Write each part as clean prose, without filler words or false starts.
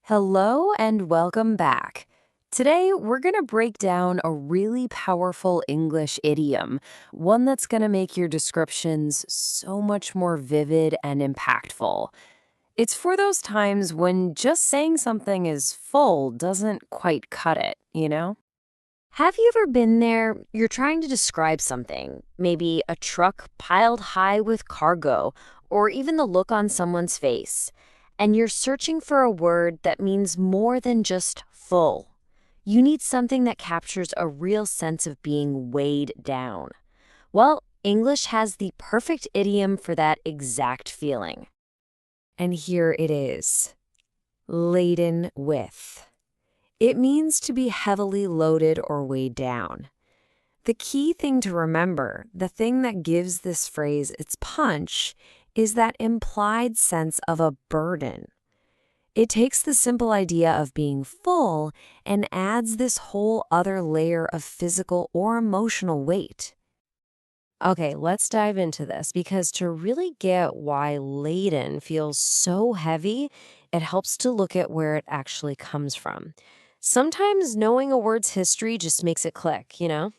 Hello and welcome back. Today, we're going to break down a really powerful English idiom, one that's going to make your descriptions so much more vivid and impactful. It's for those times when just saying something is full doesn't quite cut it, you know? Have you ever been there? You're trying to describe something, maybe a truck piled high with cargo, or even the look on someone's face, and you're searching for a word that means more than just full. You need something that captures a real sense of being weighed down. Well, English has the perfect idiom for that exact feeling. And here it is, laden with. It means to be heavily loaded or weighed down. The key thing to remember, the thing that gives this phrase its punch, is that implied sense of a burden. It takes the simple idea of being full and adds this whole other layer of physical or emotional weight. Okay, let's dive into this because to really get why laden feels so heavy, it helps to look at where it actually comes from. Sometimes knowing a word's history just makes it click, you know?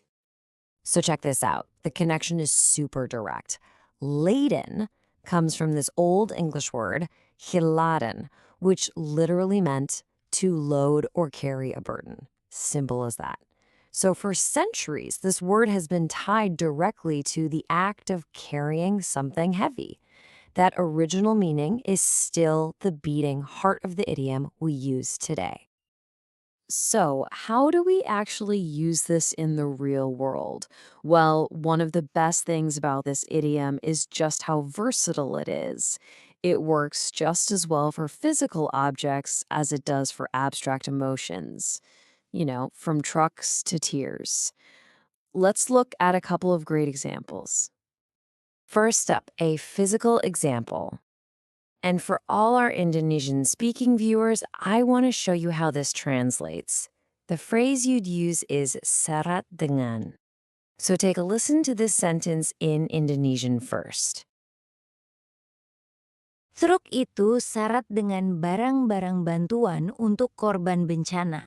So check this out. The connection is super direct. Laden comes from this old English word, hiladen, which literally meant to load or carry a burden. Simple as that. So for centuries, this word has been tied directly to the act of carrying something heavy. That original meaning is still the beating heart of the idiom we use today. So, how do we actually use this in the real world? Well, one of the best things about this idiom is just how versatile it is. It works just as well for physical objects as it does for abstract emotions, from trucks to tears. Let's look at a couple of great examples. First up, a physical example. And for all our Indonesian-speaking viewers, I want to show you how this translates. The phrase you'd use is syarat dengan. So take a listen to this sentence in Indonesian first. Truk itu syarat dengan barang-barang bantuan untuk korban bencana.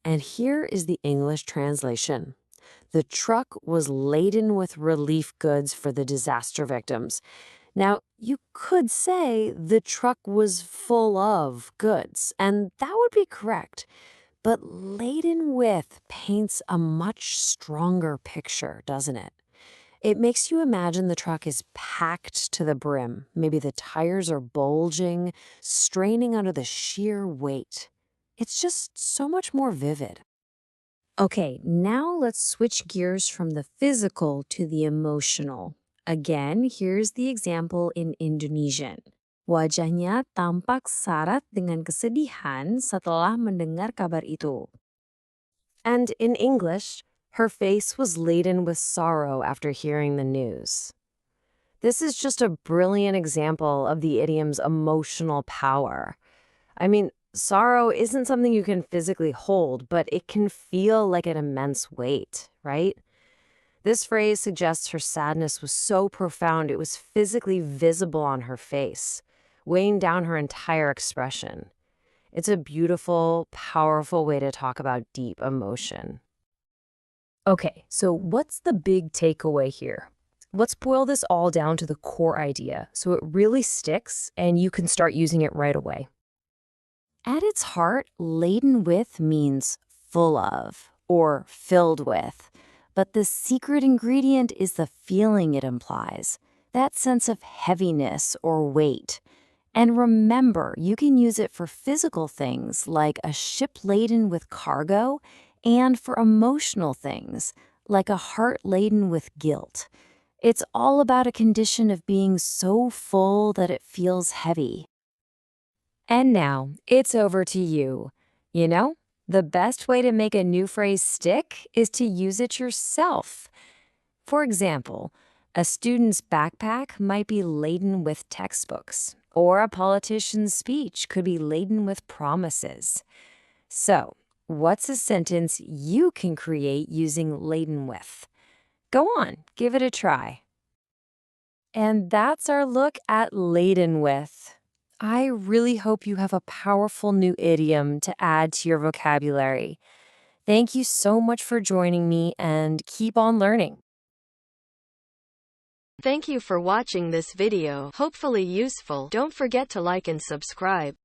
And here is the English translation. The truck was laden with relief goods for the disaster victims. Now, you could say the truck was full of goods, and that would be correct. But laden with paints a much stronger picture, doesn't it? It makes you imagine the truck is packed to the brim. Maybe the tires are bulging, straining under the sheer weight. It's just so much more vivid. Okay, now let's switch gears from the physical to the emotional. Again, here's the example in Indonesian. Wajahnya tampak syarat dengan kesedihan setelah mendengar kabar itu. And in English, her face was laden with sorrow after hearing the news. This is just a brilliant example of the idiom's emotional power. I mean, sorrow isn't something you can physically hold, but it can feel like an immense weight, right? This phrase suggests her sadness was so profound it was physically visible on her face, weighing down her entire expression. It's a beautiful, powerful way to talk about deep emotion. Okay, so what's the big takeaway here? Let's boil this all down to the core idea so it really sticks and you can start using it right away. At its heart, laden with means full of or filled with. But the secret ingredient is the feeling it implies, that sense of heaviness or weight. And remember, you can use it for physical things like a ship laden with cargo and for emotional things like a heart laden with guilt. It's all about a condition of being so full that it feels heavy. And now, it's over to you. The best way to make a new phrase stick is to use it yourself. For example, a student's backpack might be laden with textbooks, or a politician's speech could be laden with promises. So, what's a sentence you can create using laden with? Go on, give it a try. And that's our look at laden with. I really hope you have a powerful new idiom to add to your vocabulary. Thank you so much for joining me and keep on learning. Thank you for watching this video. Hopefully useful. Don't forget to like and subscribe.